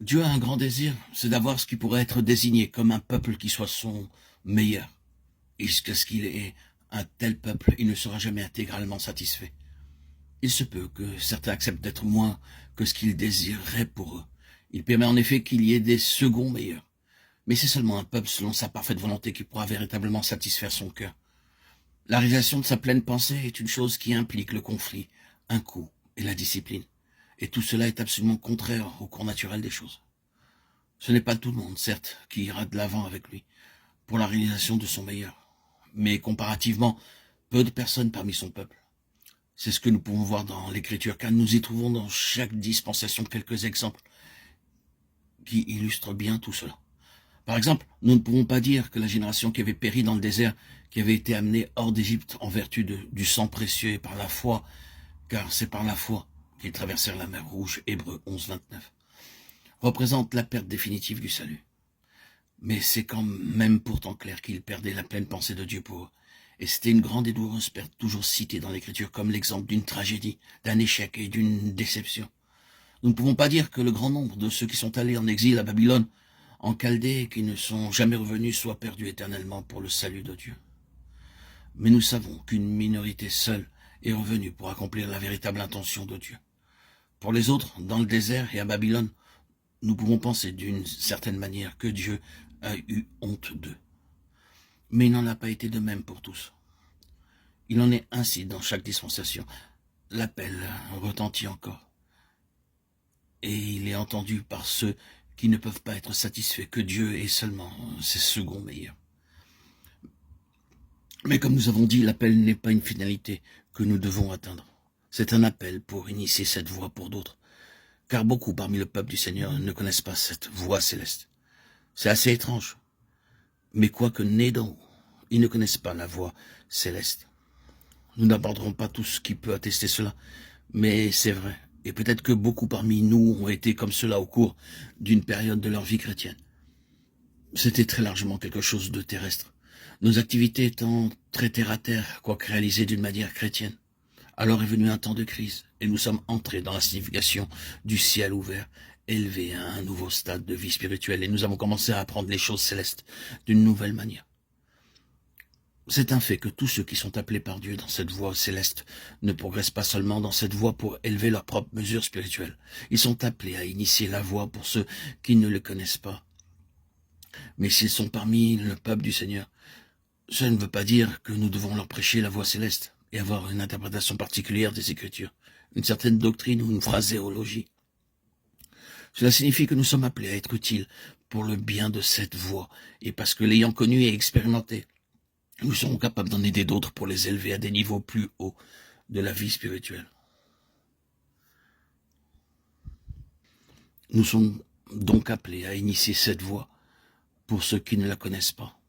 Dieu a un grand désir, c'est d'avoir ce qui pourrait être désigné comme un peuple qui soit son meilleur. Et jusqu'à ce qu'il ait un tel peuple, il ne sera jamais intégralement satisfait. Il se peut que certains acceptent d'être moins que ce qu'ils désireraient pour eux. Il permet en effet qu'il y ait des seconds meilleurs. Mais c'est seulement un peuple selon sa parfaite volonté qui pourra véritablement satisfaire son cœur. La réalisation de sa pleine pensée est une chose qui implique le conflit, un coup et la discipline. Et tout cela est absolument contraire au cours naturel des choses. Ce n'est pas tout le monde, certes, qui ira de l'avant avec lui pour la réalisation de son meilleur. Mais comparativement, peu de personnes parmi son peuple. C'est ce que nous pouvons voir dans l'Écriture, car nous y trouvons dans chaque dispensation quelques exemples qui illustrent bien tout cela. Par exemple, nous ne pouvons pas dire que la génération qui avait péri dans le désert, qui avait été amenée hors d'Égypte en vertu du sang précieux et par la foi, car c'est par la foi qu'ils traversèrent la mer Rouge, Hébreux 11, 29, représente la perte définitive du salut. Mais c'est quand même pourtant clair qu'ils perdaient la pleine pensée de Dieu pour eux. Et c'était une grande et douloureuse perte, toujours citée dans l'Écriture comme l'exemple d'une tragédie, d'un échec et d'une déception. Nous ne pouvons pas dire que le grand nombre de ceux qui sont allés en exil à Babylone, en Chaldée, et qui ne sont jamais revenus, soient perdus éternellement pour le salut de Dieu. Mais nous savons qu'une minorité seule est revenue pour accomplir la véritable intention de Dieu. Pour les autres, dans le désert et à Babylone, nous pouvons penser d'une certaine manière que Dieu a eu honte d'eux. Mais il n'en a pas été de même pour tous. Il en est ainsi dans chaque dispensation. L'appel retentit encore. Et il est entendu par ceux qui ne peuvent pas être satisfaits que Dieu est seulement ses seconds meilleurs. Mais comme nous avons dit, l'appel n'est pas une finalité que nous devons atteindre. C'est un appel pour initier cette voie pour d'autres. Car beaucoup parmi le peuple du Seigneur ne connaissent pas cette voie céleste. C'est assez étrange. Mais quoique nés d'en haut, ils ne connaissent pas la voie céleste. Nous n'aborderons pas tout ce qui peut attester cela, mais c'est vrai. Et peut-être que beaucoup parmi nous ont été comme cela au cours d'une période de leur vie chrétienne. C'était très largement quelque chose de terrestre. Nos activités étant très terre-à-terre, quoique réalisées d'une manière chrétienne. Alors est venu un temps de crise, et nous sommes entrés dans la signification du ciel ouvert, élevés à un nouveau stade de vie spirituelle, et nous avons commencé à apprendre les choses célestes d'une nouvelle manière. C'est un fait que tous ceux qui sont appelés par Dieu dans cette voie céleste ne progressent pas seulement dans cette voie pour élever leur propre mesure spirituelle. Ils sont appelés à initier la voie pour ceux qui ne le connaissent pas. Mais s'ils sont parmi le peuple du Seigneur, cela ne veut pas dire que nous devons leur prêcher la voie céleste et avoir une interprétation particulière des Écritures, une certaine doctrine ou une phraséologie. Cela signifie que nous sommes appelés à être utiles pour le bien de cette voie, et parce que l'ayant connue et expérimentée, nous serons capables d'en aider d'autres pour les élever à des niveaux plus hauts de la vie spirituelle. Nous sommes donc appelés à initier cette voie pour ceux qui ne la connaissent pas.